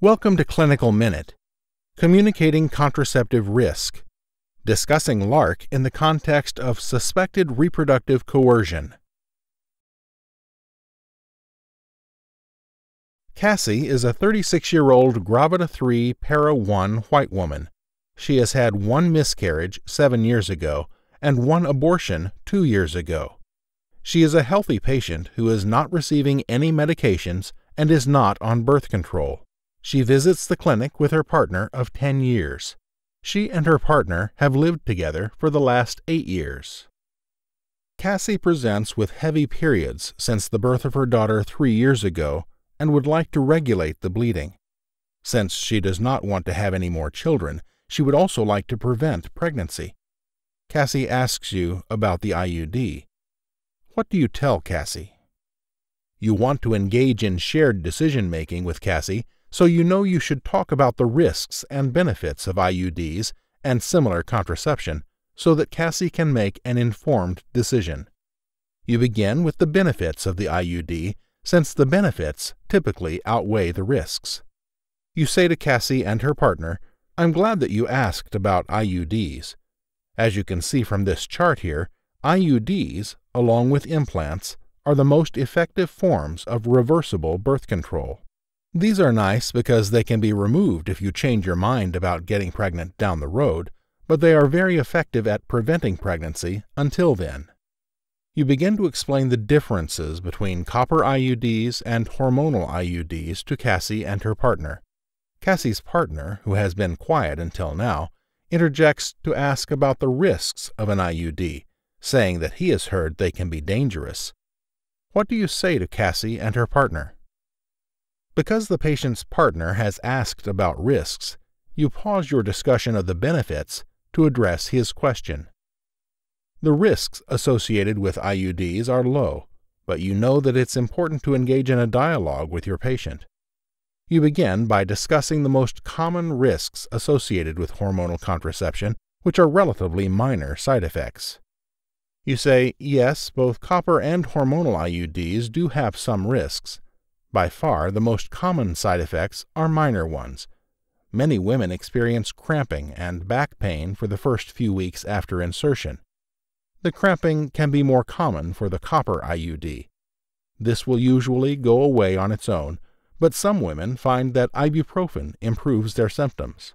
Welcome to Clinical Minute, Communicating Contraceptive Risk, discussing LARC in the context of suspected reproductive coercion. Cassie is a 36-year-old Gravida 3 Para 1 white woman. She has had one miscarriage 7 years ago and one abortion 2 years ago. She is a healthy patient who is not receiving any medications and is not on birth control. She visits the clinic with her partner of 10 years. She and her partner have lived together for the last 8 years. Cassie presents with heavy periods since the birth of her daughter 3 years ago and would like to regulate the bleeding. Since she does not want to have any more children, she would also like to prevent pregnancy. Cassie asks you about the IUD. What do you tell Cassie? You want to engage in shared decision-making with Cassie, so you know you should talk about the risks and benefits of IUDs and similar contraception so that Cassie can make an informed decision. You begin with the benefits of the IUD, since the benefits typically outweigh the risks. You say to Cassie and her partner, "I'm glad that you asked about IUDs. As you can see from this chart here, IUDs, along with implants, are the most effective forms of reversible birth control. These are nice because they can be removed if you change your mind about getting pregnant down the road, but they are very effective at preventing pregnancy until then." You begin to explain the differences between copper IUDs and hormonal IUDs to Cassie and her partner. Cassie's partner, who has been quiet until now, interjects to ask about the risks of an IUD, saying that he has heard they can be dangerous. What do you say to Cassie and her partner? Because the patient's partner has asked about risks, you pause your discussion of the benefits to address his question. The risks associated with IUDs are low, but you know that it's important to engage in a dialogue with your patient. You begin by discussing the most common risks associated with hormonal contraception, which are relatively minor side effects. You say, yes, both copper and hormonal IUDs do have some risks. By far, the most common side effects are minor ones. Many women experience cramping and back pain for the first few weeks after insertion. The cramping can be more common for the copper IUD. This will usually go away on its own, but some women find that ibuprofen improves their symptoms.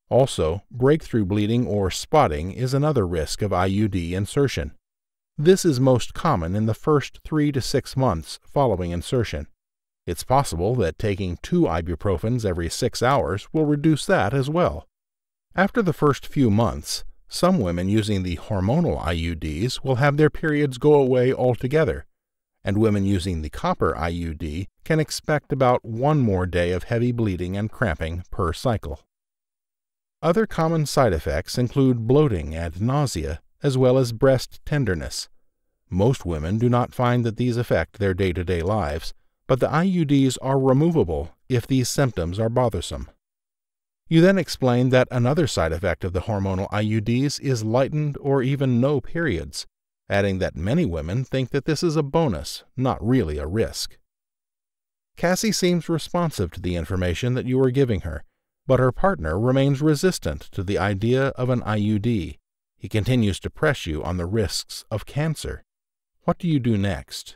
Also, breakthrough bleeding or spotting is another risk of IUD insertion. This is most common in the first 3 to 6 months following insertion. It's possible that taking 2 ibuprofens every 6 hours will reduce that as well. After the first few months, some women using the hormonal IUDs will have their periods go away altogether, and women using the copper IUD can expect about 1 more day of heavy bleeding and cramping per cycle. Other common side effects include bloating and nausea, as well as breast tenderness. Most women do not find that these affect their day-to-day lives, but the IUDs are removable if these symptoms are bothersome. You then explain that another side effect of the hormonal IUDs is lightened or even no periods, adding that many women think that this is a bonus, not really a risk. Cassie seems responsive to the information that you are giving her, but her partner remains resistant to the idea of an IUD. He continues to press you on the risks of cancer. What do you do next?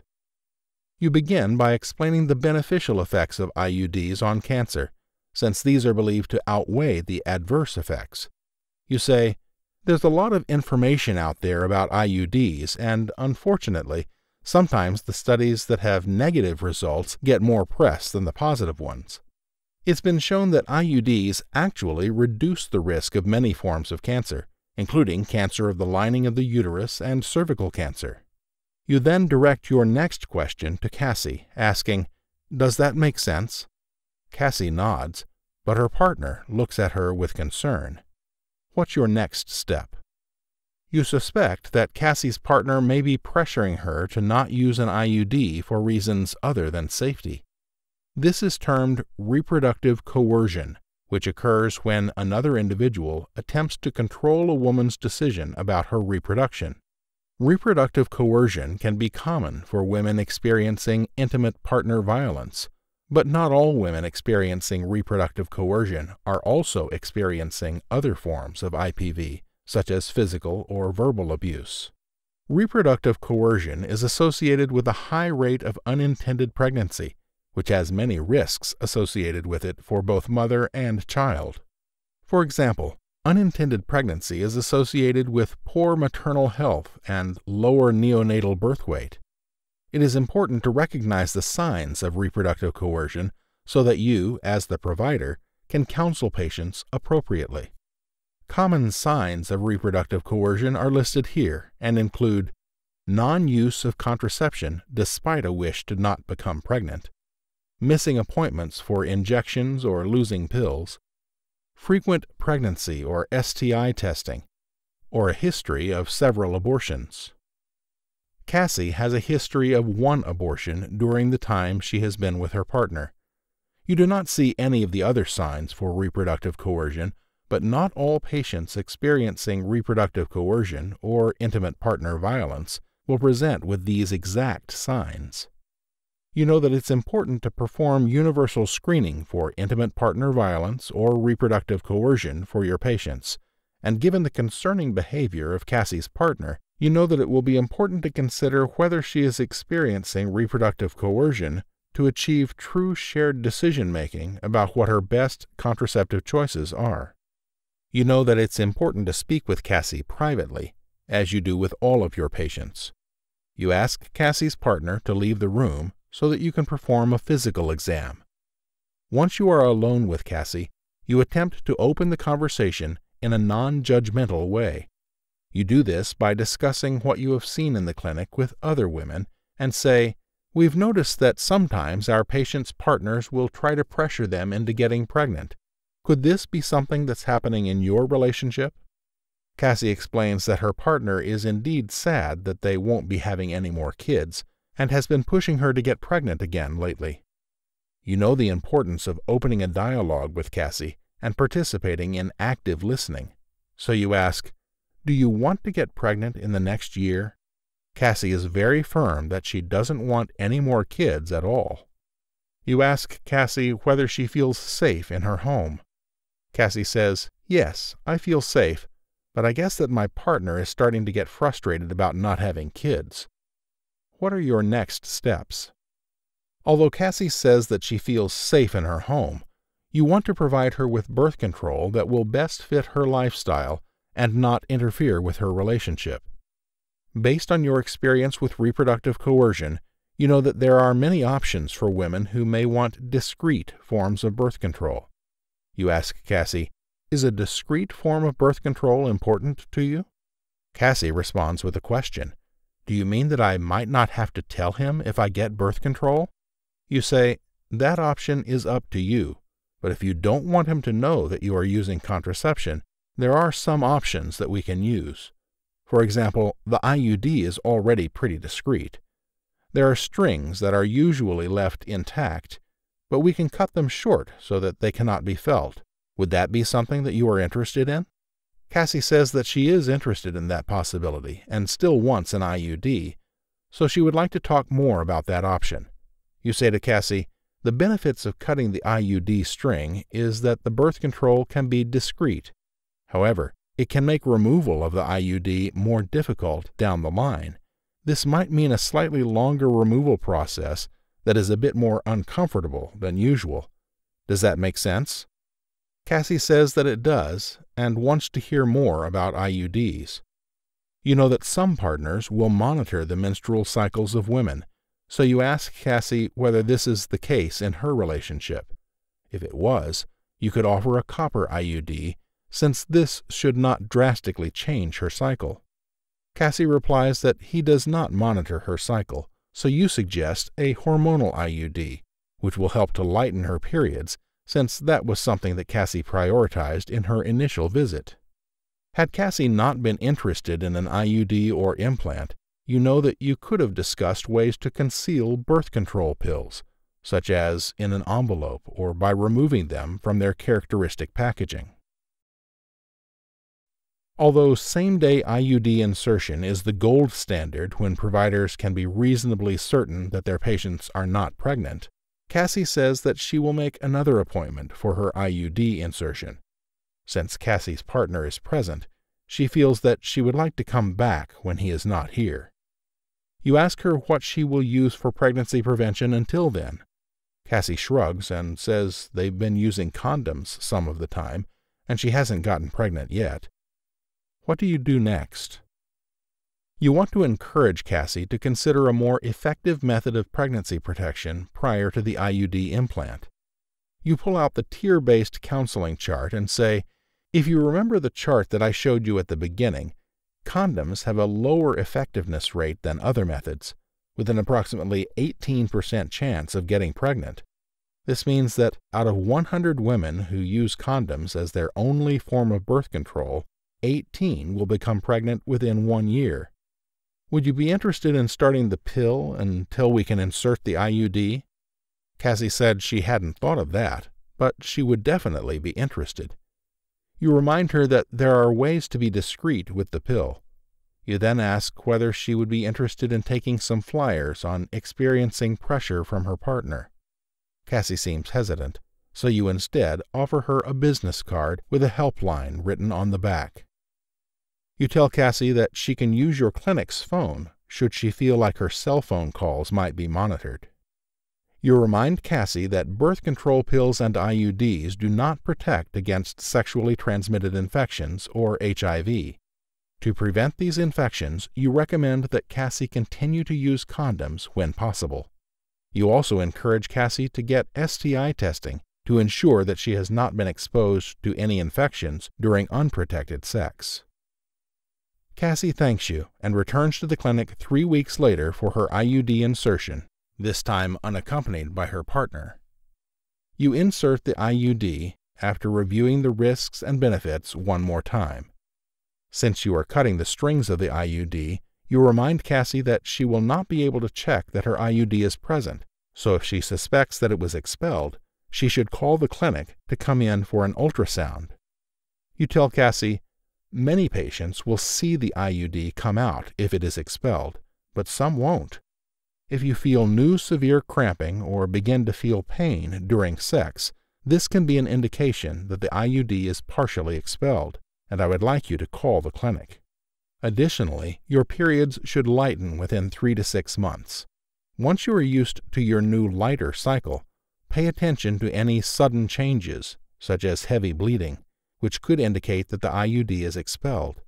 You begin by explaining the beneficial effects of IUDs on cancer, since these are believed to outweigh the adverse effects. You say, "There's a lot of information out there about IUDs, and unfortunately, sometimes the studies that have negative results get more press than the positive ones. It's been shown that IUDs actually reduce the risk of many forms of cancer, including cancer of the lining of the uterus and cervical cancer." You then direct your next question to Cassie, asking, "Does that make sense?" Cassie nods, but her partner looks at her with concern. What's your next step? You suspect that Cassie's partner may be pressuring her to not use an IUD for reasons other than safety. This is termed reproductive coercion, which occurs when another individual attempts to control a woman's decision about her reproduction. Reproductive coercion can be common for women experiencing intimate partner violence, But not all women experiencing reproductive coercion are also experiencing other forms of IPV, such as physical or verbal abuse. Reproductive coercion is associated with a high rate of unintended pregnancy, which has many risks associated with it for both mother and child. For example, unintended pregnancy is associated with poor maternal health and lower neonatal birth weight. It is important to recognize the signs of reproductive coercion so that you, as the provider, can counsel patients appropriately. Common signs of reproductive coercion are listed here and include non-use of contraception despite a wish to not become pregnant, missing appointments for injections or losing pills, frequent pregnancy or STI testing, or a history of several abortions. Cassie has a history of one abortion during the time she has been with her partner. You do not see any of the other signs for reproductive coercion, but not all patients experiencing reproductive coercion or intimate partner violence will present with these exact signs. You know that it's important to perform universal screening for intimate partner violence or reproductive coercion for your patients, and given the concerning behavior of Cassie's partner, you know that it will be important to consider whether she is experiencing reproductive coercion to achieve true shared decision-making about what her best contraceptive choices are. You know that it's important to speak with Cassie privately, as you do with all of your patients. You ask Cassie's partner to leave the room so that you can perform a physical exam. Once you are alone with Cassie, you attempt to open the conversation in a non-judgmental way. You do this by discussing what you have seen in the clinic with other women and say, "We've noticed that sometimes our patients' partners will try to pressure them into getting pregnant. Could this be something that's happening in your relationship?" Cassie explains that her partner is indeed sad that they won't be having any more kids and has been pushing her to get pregnant again lately. You know the importance of opening a dialogue with Cassie and participating in active listening. So you ask, "Do you want to get pregnant in the next year?" Cassie is very firm that she doesn't want any more kids at all. You ask Cassie whether she feels safe in her home. Cassie says, "Yes, I feel safe, but I guess that my partner is starting to get frustrated about not having kids." What are your next steps? Although Cassie says that she feels safe in her home, you want to provide her with birth control that will best fit her lifestyle and not interfere with her relationship. Based on your experience with reproductive coercion, you know that there are many options for women who may want discreet forms of birth control. You ask Cassie, "Is a discreet form of birth control important to you?" Cassie responds with a question. "Do you mean that I might not have to tell him if I get birth control?" You say, "That option is up to you, but if you don't want him to know that you are using contraception, there are some options that we can use. For example, the IUD is already pretty discreet. There are strings that are usually left intact, but we can cut them short so that they cannot be felt. Would that be something that you are interested in?" Cassie says that she is interested in that possibility and still wants an IUD, so she would like to talk more about that option. You say to Cassie, "The benefits of cutting the IUD string is that the birth control can be discreet. However, it can make removal of the IUD more difficult down the line. This might mean a slightly longer removal process that is a bit more uncomfortable than usual. Does that make sense?" Cassie says that it does and wants to hear more about IUDs. You know that some partners will monitor the menstrual cycles of women, so you ask Cassie whether this is the case in her relationship. If it was, you could offer a copper IUD, since this should not drastically change her cycle. Cassie replies that he does not monitor her cycle, so you suggest a hormonal IUD, which will help to lighten her periods, since that was something that Cassie prioritized in her initial visit. Had Cassie not been interested in an IUD or implant, you know that you could have discussed ways to conceal birth control pills, such as in an envelope or by removing them from their characteristic packaging. Although same-day IUD insertion is the gold standard when providers can be reasonably certain that their patients are not pregnant, Cassie says that she will make another appointment for her IUD insertion. Since Cassie's partner is present, she feels that she would like to come back when he is not here. You ask her what she will use for pregnancy prevention until then. Cassie shrugs and says they've been using condoms some of the time, and she hasn't gotten pregnant yet. What do you do next? You want to encourage Cassie to consider a more effective method of pregnancy protection prior to the IUD implant. You pull out the tier-based counseling chart and say, if you remember the chart that I showed you at the beginning, condoms have a lower effectiveness rate than other methods, with an approximately 18% chance of getting pregnant. This means that out of 100 women who use condoms as their only form of birth control, 18 will become pregnant within 1 year. Would you be interested in starting the pill until we can insert the IUD? Cassie said she hadn't thought of that, but she would definitely be interested. You remind her that there are ways to be discreet with the pill. You then ask whether she would be interested in taking some flyers on experiencing pressure from her partner. Cassie seems hesitant, so you instead offer her a business card with a helpline written on the back. You tell Cassie that she can use your clinic's phone should she feel like her cell phone calls might be monitored. You remind Cassie that birth control pills and IUDs do not protect against sexually transmitted infections or HIV. To prevent these infections, you recommend that Cassie continue to use condoms when possible. You also encourage Cassie to get STI testing to ensure that she has not been exposed to any infections during unprotected sex. Cassie thanks you and returns to the clinic 3 weeks later for her IUD insertion, this time unaccompanied by her partner. You insert the IUD after reviewing the risks and benefits one more time. Since you are cutting the strings of the IUD, you remind Cassie that she will not be able to check that her IUD is present, so if she suspects that it was expelled, she should call the clinic to come in for an ultrasound. You tell Cassie, many patients will see the IUD come out if it is expelled, but some won't. If you feel new severe cramping or begin to feel pain during sex, this can be an indication that the IUD is partially expelled, and I would like you to call the clinic. Additionally, your periods should lighten within 3 to 6 months. Once you are used to your new lighter cycle, pay attention to any sudden changes, such as heavy bleeding, which could indicate that the IUD is expelled.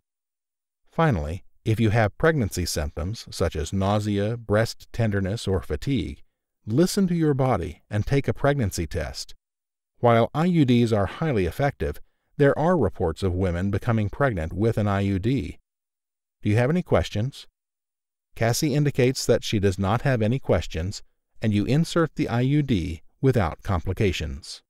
Finally, if you have pregnancy symptoms such as nausea, breast tenderness, or fatigue, listen to your body and take a pregnancy test. While IUDs are highly effective, there are reports of women becoming pregnant with an IUD. Do you have any questions? Cassie indicates that she does not have any questions, and you insert the IUD without complications.